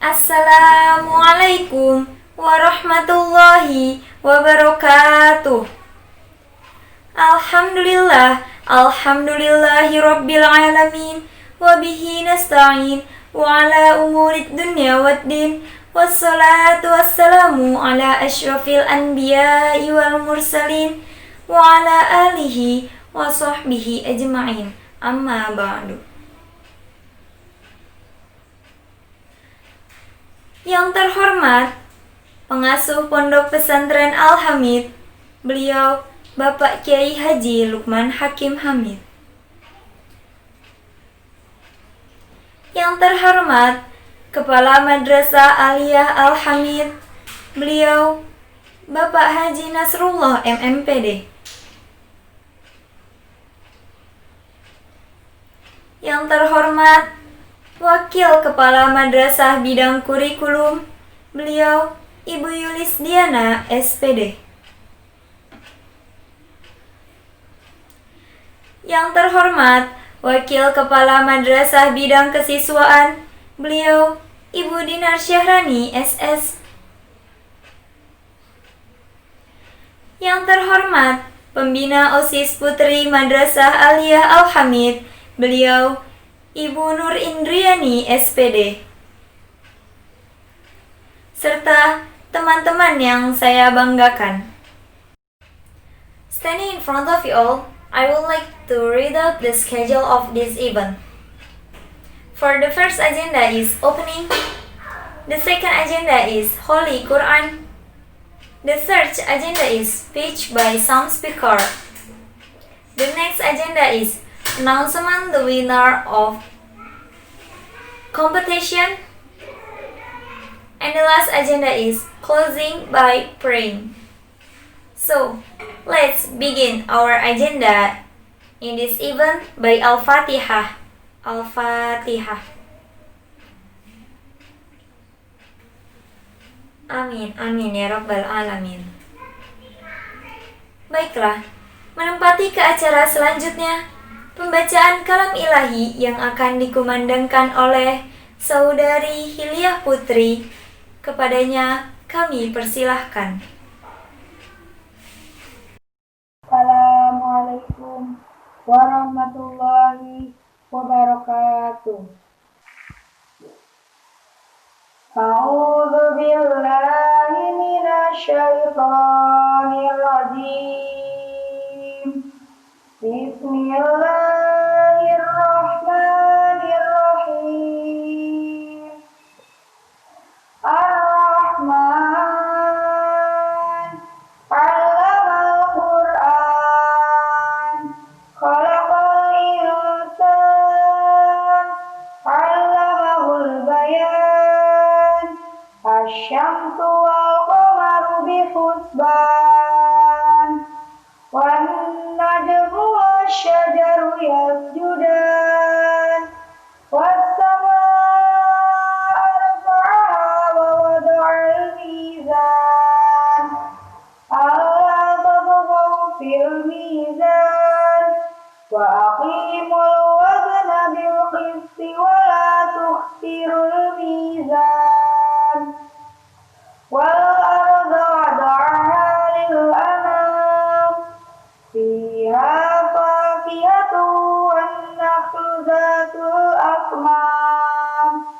Assalamualaikum warahmatullahi wabarakatuh. Alhamdulillahi rabbil alamin. Wabihi nasta'in wa ala umurid dunya waddin. Wassalatu wassalamu ala asyrafil anbiya'i wal mursalin wa ala alihi wa sahbihi ajma'in. Amma ba'du. Yang terhormat pengasuh Pondok Pesantren Al-Hamid, beliau Bapak Kiai Haji Lukman Hakim Hamid. Yang terhormat Kepala Madrasah Aliyah Al-Hamid, beliau Bapak Haji Nasrullah MMPD. Yang terhormat Wakil Kepala Madrasah Bidang Kurikulum, beliau Ibu Yulis Diana SPD. Yang terhormat Wakil Kepala Madrasah Bidang Kesiswaan, beliau Ibu Dinar Syahrani SS. Yang terhormat Pembina OSIS Putri Madrasah Aliyah Al-Hamid, beliau Ibu Nur Indriani SPD. Serta teman-teman yang saya banggakan. Standing in front of you all, I would like to read out the schedule of this event. For the first agenda is opening. The second agenda is Holy Quran. The third agenda is speech by some speaker. The next agenda is announcement the winner of competition, and the last agenda is closing by praying. So, let's begin our agenda in this event by Al-Fatihah. Al-Fatihah. Amin, amin ya rabbal alamin. Baiklah, menempati ke acara selanjutnya, pembacaan kalam ilahi yang akan dikumandangkan oleh Saudari Hilyah Putri. Kepadanya kami persilahkan. Assalamualaikum warahmatullahi wabarakatuh. A'udzu billahi minasy syaithanir rajim. Bismillahirrahmanirrahim. Ar-Rahman 'allamal Qur'an, khalaqal insan, 'allamahul bayan, asy-syamsu wal qamaru bihusban, wan najmu wasyajaru yasjudan, was-samaa'a rafa'aha wa wada'al mizan, alla tatghaw fil mizan, wa aqimul wazna bil qisti wa la tukhsirul mizan, wal arda wada'aha lil anam, fiha fakihatun wan nakhlu zatul akmam.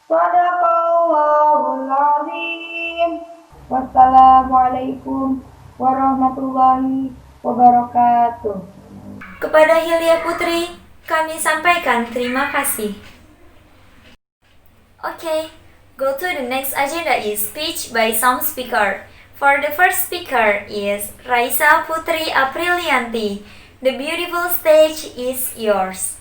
Shadaqallahul azim. Wassalamualaikum warahmatullahi wabarakatuh. Kepada Hilyah Putri, kami sampaikan terima kasih. Okay, go to the next agenda is speech by some speaker. For the first speaker is Raisa Putri Aprilianti. The beautiful stage is yours.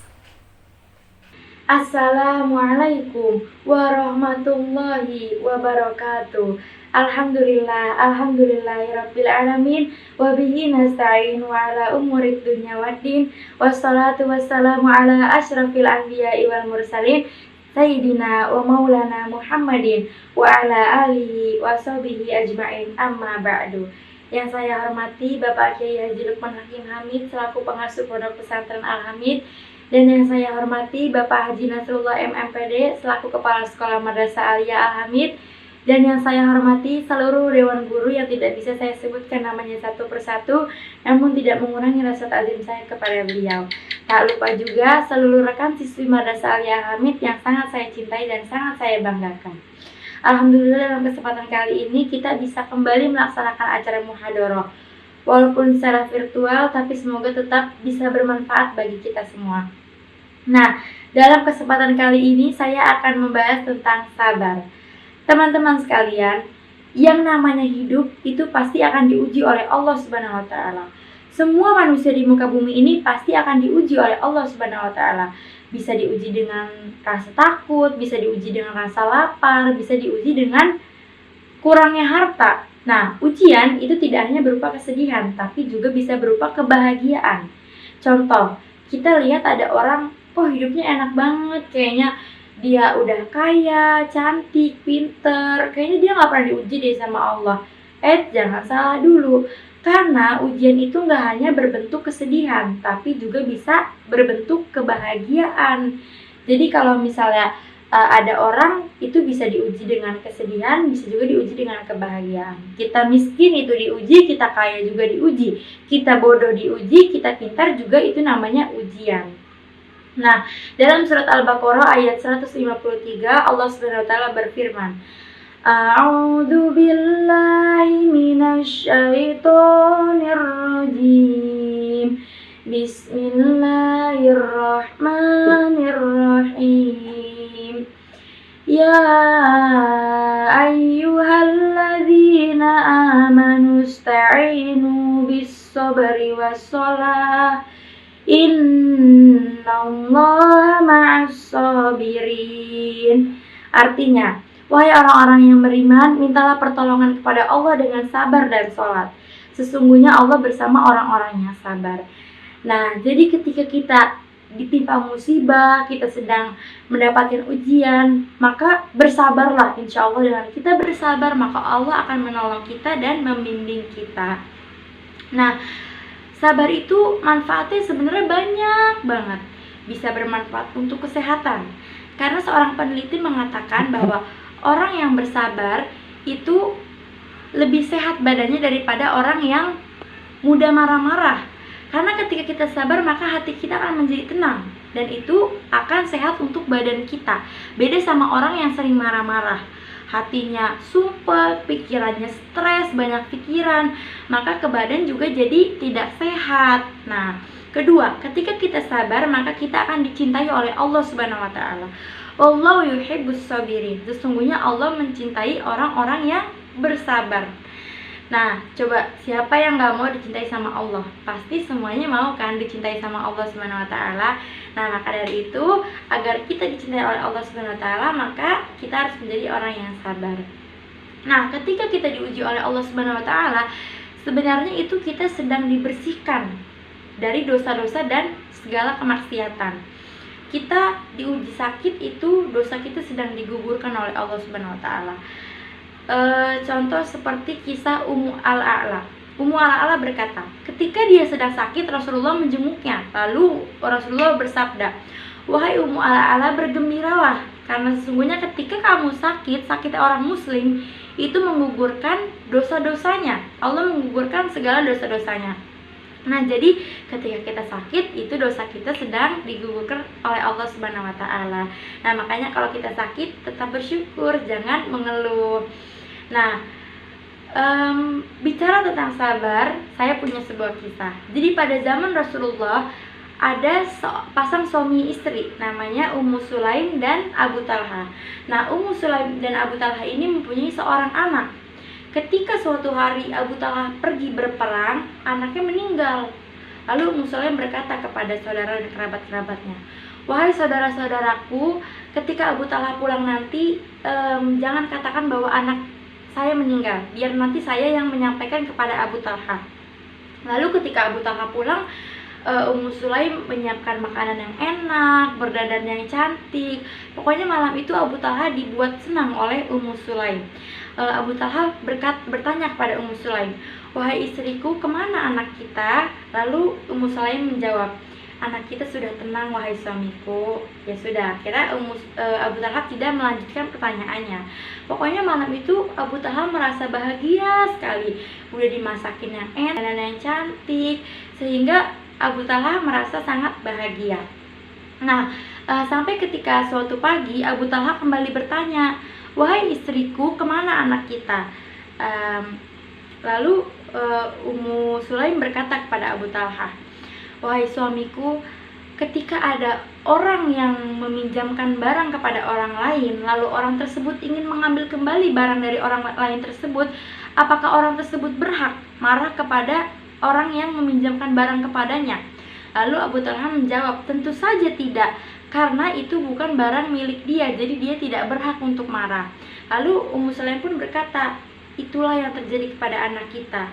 Assalamualaikum warahmatullahi wabarakatuh. Alhamdulillahirabbil alamin. Wabihi nasta'in wa ala umurid dunya waddin. Wassalatu wassalamu ala asyrafil anbiya'i wal mursalin Sayyidina wa maulana Muhammadin wa ala alihi wa sahbihi ajma'in. Amma ba'du. Yang saya hormati Bapak Kiai Haji Lukman Hakim Hamid selaku pengasuh Pondok Pesantren Al-Hamid, Dan yang saya hormati Bapak Haji Nasrullah MMPD selaku Kepala Sekolah Madrasah Aliyah Al-Hamid. Dan yang saya hormati seluruh Dewan Guru yang tidak bisa saya sebutkan namanya satu persatu, namun tidak mengurangi rasa takzim saya kepada beliau. Tak lupa juga seluruh rekan siswi Madrasah Aliyah Al-Hamid yang sangat saya cintai dan sangat saya banggakan. Alhamdulillah dalam kesempatan kali ini kita bisa kembali melaksanakan acara muhadharah. Walaupun secara virtual, tapi semoga tetap bisa bermanfaat bagi kita semua. Nah, dalam kesempatan kali ini saya akan membahas tentang sabar. Teman-teman sekalian, yang namanya hidup itu pasti akan diuji oleh Allah Subhanahu wa taala. Semua manusia di muka bumi ini pasti akan diuji oleh Allah Subhanahu wa taala. Bisa diuji dengan rasa takut, bisa diuji dengan rasa lapar, bisa diuji dengan kurangnya harta. Nah, ujian itu tidak hanya berupa kesedihan, tapi juga bisa berupa kebahagiaan. Contoh, kita lihat ada orang, hidupnya enak banget, kayaknya dia udah kaya, cantik, pinter, kayaknya dia gak pernah diuji deh sama Allah. Jangan salah dulu, karena ujian itu gak hanya berbentuk kesedihan, tapi juga bisa berbentuk kebahagiaan. Jadi kalau misalnya ada orang itu bisa diuji dengan kesedihan, bisa juga diuji dengan kebahagiaan. Kita miskin itu diuji, kita kaya juga diuji, kita bodoh diuji, kita pintar juga, itu namanya ujian. Nah, dalam surat Al-Baqarah ayat 153 Allah Subhanahu wa taala berfirman, A'udzu billahi minasyaitonir rajim. Bismillahirrahmanirrahim. Ya ayyuhalladzina amanu ista'inu bis-sabri was-shalah. Innallaha ma'as-sabirin. Artinya, wahai orang-orang yang beriman, mintalah pertolongan kepada Allah dengan sabar dan sholat. Sesungguhnya Allah bersama orang-orang yang sabar. Nah, jadi ketika kita ditimpa musibah, kita sedang mendapatkan ujian, maka bersabarlah. Insya Allah dengan kita bersabar, maka Allah akan menolong kita dan membimbing kita. Nah, sabar itu manfaatnya sebenarnya banyak banget. Bisa bermanfaat untuk kesehatan. Karena seorang peneliti mengatakan bahwa orang yang bersabar itu lebih sehat badannya daripada orang yang mudah marah-marah. Karena ketika kita sabar, maka hati kita akan menjadi tenang. Dan itu akan sehat untuk badan kita. Beda sama orang yang sering marah-marah, hatinya sumpah, pikirannya stres, banyak pikiran, maka ke badan juga jadi tidak sehat. Nah, kedua, ketika kita sabar, maka kita akan dicintai oleh Allah Subhanahu wa taala. Wallahu yuhibbus sabirin. Sesungguhnya Allah mencintai orang-orang yang bersabar. Nah, coba siapa yang gak mau dicintai sama Allah? Pasti semuanya mau kan dicintai sama Allah Subhanahu wa taala. Nah, maka dari itu, agar kita dicintai oleh Allah Subhanahu wa taala, maka kita harus menjadi orang yang sabar. Nah, ketika kita diuji oleh Allah Subhanahu wa taala, sebenarnya itu kita sedang dibersihkan dari dosa-dosa dan segala kemaksiatan. Kita diuji sakit, itu dosa kita sedang digugurkan oleh Allah Subhanahu wa taala. Contoh seperti kisah Ummu Al-A'la. Ummu Al-A'la berkata, ketika dia sedang sakit, Rasulullah menjenguknya. Lalu Rasulullah bersabda, wahai Ummu Al-A'la, bergembiralah, karena sesungguhnya ketika kamu sakit orang muslim, itu menggugurkan dosa-dosanya. Allah menggugurkan segala dosa-dosanya. Nah, jadi ketika kita sakit, itu dosa kita sedang digugurkan oleh Allah Subhanahu wa taala. Nah, makanya kalau kita sakit, tetap bersyukur, jangan mengeluh. Nah, bicara tentang sabar, saya punya sebuah kisah. Jadi pada zaman Rasulullah ada pasang suami istri, namanya Ummu Sulaim dan Abu Talha. Nah, Ummu Sulaim dan Abu Talha ini mempunyai seorang anak. Ketika suatu hari Abu Talha pergi berperang, anaknya meninggal. Lalu Ummu Sulaim berkata kepada saudara dan kerabat-kerabatnya, wahai saudara-saudaraku, ketika Abu Talha pulang nanti, jangan katakan bahwa anak saya meninggal, biar nanti saya yang menyampaikan kepada Abu Talha. Lalu ketika Abu Talha pulang, Ummu Sulaim menyiapkan makanan yang enak, berdandan yang cantik. Pokoknya malam itu Abu Talha dibuat senang oleh Ummu Sulaim. Abu Talha bertanya kepada Ummu Sulaim, wahai istriku, kemana anak kita? Lalu Ummu Sulaim menjawab, anak kita sudah tenang wahai suamiku. Ya sudah, akhirnya Abu Talha tidak melanjutkan pertanyaannya. Pokoknya malam itu Abu Talha merasa bahagia sekali. Udah dimasakin yang enak dan yang cantik, sehingga Abu Talha merasa sangat bahagia. Nah, sampai ketika suatu pagi Abu Talha kembali bertanya, wahai istriku, kemana anak kita? Lalu Ummu Sulaim berkata kepada Abu Talha, wahai suamiku, ketika ada orang yang meminjamkan barang kepada orang lain, lalu orang tersebut ingin mengambil kembali barang dari orang lain tersebut, apakah orang tersebut berhak marah kepada orang yang meminjamkan barang kepadanya? Lalu Abu Talha menjawab, tentu saja tidak, karena itu bukan barang milik dia, jadi dia tidak berhak untuk marah. Lalu Ummu Sulaim pun berkata, itulah yang terjadi kepada anak kita.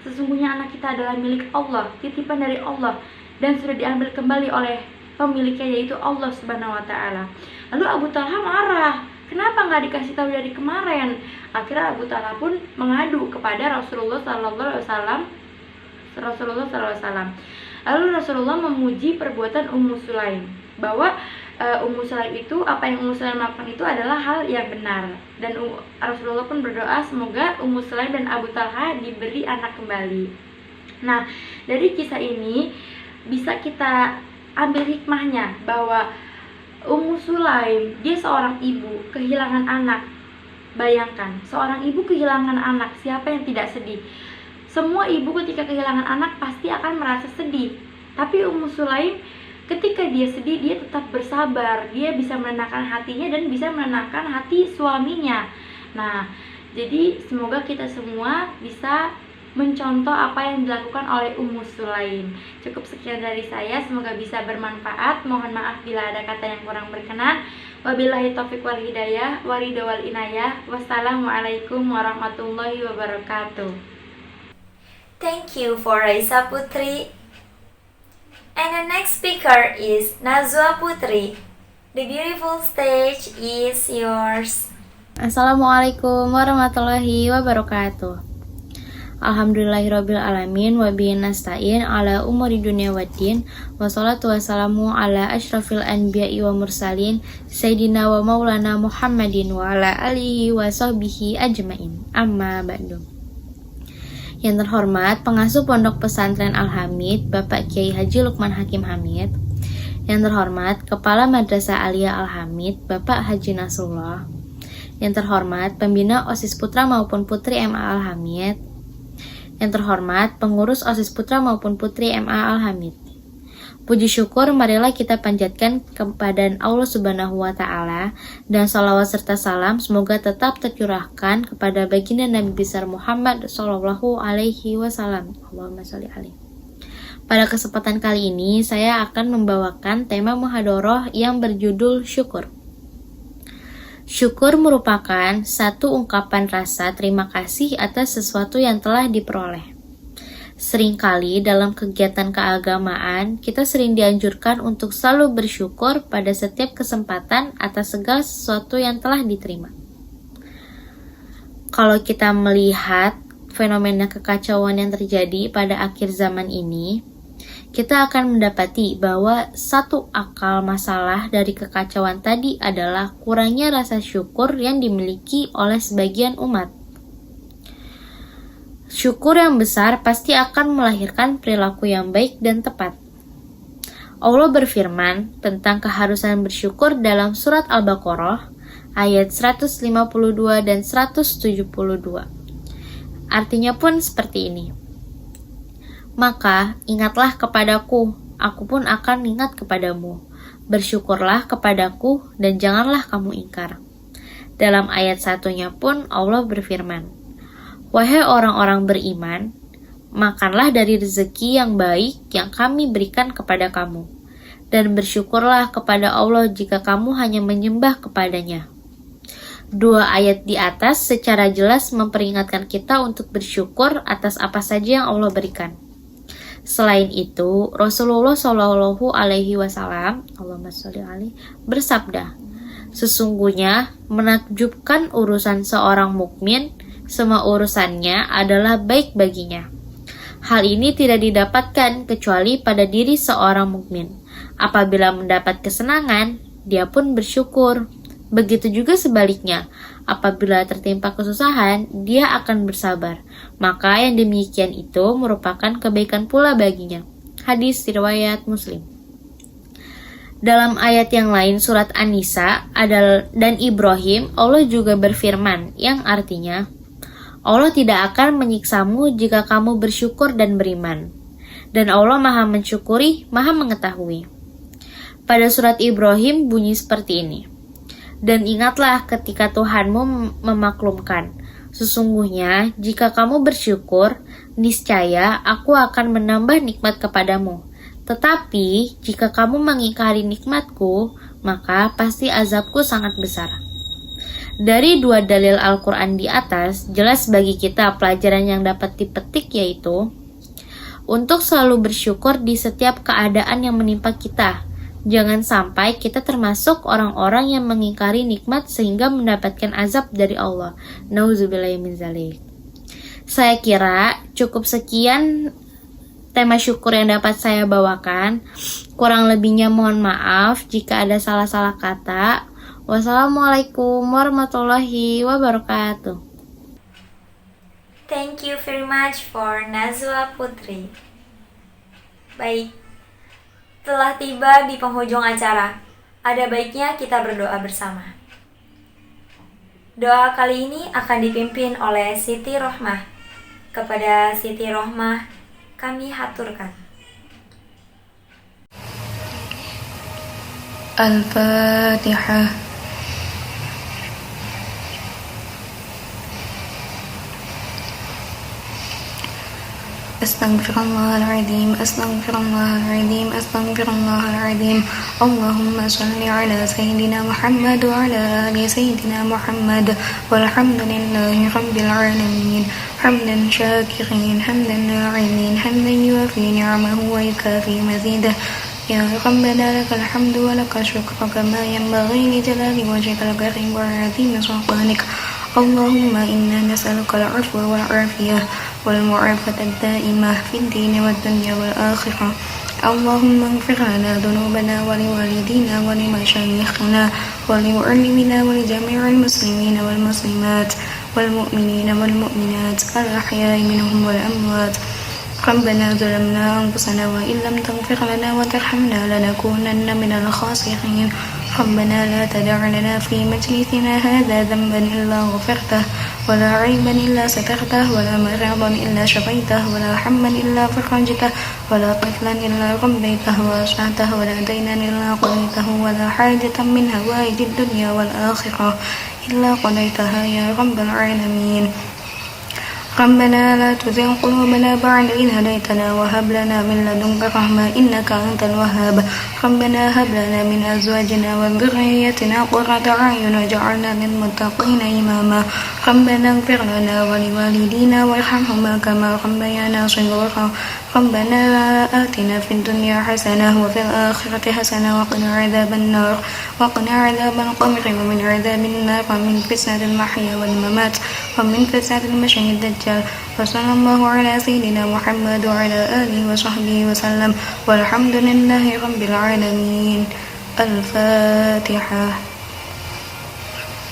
Sesungguhnya anak kita adalah milik Allah, titipan dari Allah, dan sudah diambil kembali oleh pemiliknya, yaitu Allah Subhanahu wa Ta'ala. Lalu Abu Talha marah, kenapa nggak dikasih tahu dari kemarin? Akhirnya Abu Talha pun mengadu kepada Rasulullah Sallallahu Alaihi Wasallam. Lalu Rasulullah memuji perbuatan Ummu Sulaim, bahwa Ummu Sulaim itu, apa yang Ummu Sulaim lakukan itu adalah hal yang benar. Dan Rasulullah pun berdoa semoga Ummu Sulaim dan Abu Talha diberi anak kembali. Nah, dari kisah ini bisa kita ambil hikmahnya bahwa Ummu Sulaim, dia seorang ibu kehilangan anak. Bayangkan, seorang ibu kehilangan anak, siapa yang tidak sedih? Semua ibu ketika kehilangan anak pasti akan merasa sedih. Tapi Ummu Sulaim, ketika dia sedih, dia tetap bersabar. Dia bisa menenangkan hatinya dan bisa menenangkan hati suaminya. Nah, jadi semoga kita semua bisa mencontoh apa yang dilakukan oleh Ummu Sulaim. Cukup sekian dari saya, semoga bisa bermanfaat. Mohon maaf bila ada kata yang kurang berkenan. Wabillahi taufiq wal hidayah, waridha wal inayah. Wassalamualaikum warahmatullahi wabarakatuh. Thank you for Raisa Putri. And the next speaker is Nazwa Putri. The beautiful stage is yours. Assalamualaikum warahmatullahi wabarakatuh. Alhamdulillahirabbil alamin wa bihi nasta'in ala umuri dunya waddin wassalatu wassalamu ala asyrafil anbiya'i wa mursalin sayyidina wa maulana Muhammadin wa ala alihi wa sahbihi ajmain. Amma ba'du. Yang terhormat pengasuh Pondok Pesantren Al-Hamid Bapak Kiai Haji Lukman Hakim Hamid. Yang terhormat Kepala Madrasah Aliyah Al-Hamid Bapak Haji Nasrullah. Yang terhormat pembina OSIS Putra maupun Putri MA Al-Hamid. Yang terhormat pengurus OSIS Putra maupun Putri MA Al-Hamid. Puji syukur marilah kita panjatkan kepada Allah Subhanahu wa Ta'ala, dan salawat serta salam semoga tetap tercurahkan kepada baginda Nabi besar Muhammad Sallallahu Alaihi Wasallam. Allahumma sholli alaihi. Pada kesempatan kali ini saya akan membawakan tema muhadharah yang berjudul syukur. Syukur merupakan satu ungkapan rasa terima kasih atas sesuatu yang telah diperoleh. Seringkali dalam kegiatan keagamaan, kita sering dianjurkan untuk selalu bersyukur pada setiap kesempatan atas segala sesuatu yang telah diterima. Kalau kita melihat fenomena kekacauan yang terjadi pada akhir zaman ini, kita akan mendapati bahwa satu akal masalah dari kekacauan tadi adalah kurangnya rasa syukur yang dimiliki oleh sebagian umat. Syukur yang besar pasti akan melahirkan perilaku yang baik dan tepat. Allah berfirman tentang keharusan bersyukur dalam surat Al-Baqarah ayat 152 dan 172. Artinya pun seperti ini. Maka ingatlah kepadaku, aku pun akan ingat kepadamu. Bersyukurlah kepadaku dan janganlah kamu ingkar. Dalam ayat satunya pun Allah berfirman, wahai orang-orang beriman, makanlah dari rezeki yang baik yang kami berikan kepada kamu, dan bersyukurlah kepada Allah jika kamu hanya menyembah kepadanya. Dua ayat di atas secara jelas memperingatkan kita untuk bersyukur atas apa saja yang Allah berikan. Selain itu, Rasulullah Shallallahu Alaihi Wasallam bersabda, sesungguhnya menakjubkan urusan seorang mukmin, semua urusannya adalah baik baginya. Hal ini tidak didapatkan kecuali pada diri seorang mukmin. Apabila mendapat kesenangan, dia pun bersyukur. Begitu juga sebaliknya, apabila tertimpa kesusahan, dia akan bersabar. Maka yang demikian itu merupakan kebaikan pula baginya. Hadis riwayat Muslim. Dalam ayat yang lain surat An-Nisa dan Ibrahim, Allah juga berfirman yang artinya, Allah tidak akan menyiksamu jika kamu bersyukur dan beriman. Dan Allah Maha mensyukuri, Maha mengetahui. Pada surat Ibrahim bunyi seperti ini. Dan ingatlah ketika Tuhanmu memaklumkan. Sesungguhnya, jika kamu bersyukur, niscaya aku akan menambah nikmat kepadamu. Tetapi, jika kamu mengingkari nikmatku, maka pasti azabku sangat besar. Dari dua dalil Al-Quran di atas, jelas bagi kita pelajaran yang dapat dipetik yaitu untuk selalu bersyukur di setiap keadaan yang menimpa kita. Jangan sampai kita termasuk orang-orang yang mengingkari nikmat sehingga mendapatkan azab dari Allah. Nauzubillahi min dzalik. Saya kira cukup sekian tema syukur yang dapat saya bawakan. Kurang lebihnya mohon maaf jika ada salah-salah kata. Wassalamualaikum warahmatullahi wabarakatuh. Thank you very much for Nazwa Putri. Baik, telah tiba di penghujung acara. Ada baiknya kita berdoa bersama. Doa kali ini akan dipimpin oleh Siti Rohmah. Kepada Siti Rohmah, kami haturkan. Al-Fatihah. أستغفر الله العظيم أستغفر الله العظيم أستغفر الله العظيم اللهم صل على سيدنا محمد وعلى آل سيدنا محمد والحمد لله رب العالمين حمدا شاكرين حمدا ناعمين حمدا يوافي نعمه ويكافي مزيده يا ربنا لك الحمد ولك الشكر كما ينبغي لجلال وجهك الكريم وعظيم سلطانك اللهم إنا نسألك العفو والعافية والمعافاة الدائمة في الدين والدنيا والآخرة اللهم اغفر لنا ذنوبنا ولوالدينا ولمشايخنا ولمعلمنا ولجميع المسلمين والمسلمات والمؤمنين والمؤمنات الأحياء منهم والأموات ربنا ظلمنا أنفسنا وإن لم تغفر لنا وترحمنا لنكونن من الخاسرين ربنا لا تدع لنا في مجلسنا هذا ذنبا إلا غفرته ولا عيبا إلا سترته ولا مرضا إلا شفيته ولا حما إلا فرجته ولا طفلا إلا ربيته وأشعته ولا دينا إلا قضيته ولا حاجة من هوائج الدنيا والآخرة إلا قضيتها يا رب العالمين ربنا لا تزغ قلوبنا بعد إذ هديتنا وهب لنا من لدنك رحمة إنك أنت الوهاب ربنا هب لنا من أزواجنا وذريتنا قرة أعين واجعلنا للمتقين إماما ربنا اغفر لنا ولوالدينا وارحمهما كما ربيانا صغارا ربنا آتنا في الدنيا حسنة وفي الآخرة حسنة وقنا عذاب النار وقنا عذاب القبر ومن عذاب النار ومن فتنة المحيا والممات ومن فتنة المسيح الدجال وصلى الله على سيدنا محمد وعلى آله وصحبه وسلم والحمد لله رب العالمين الفاتحة.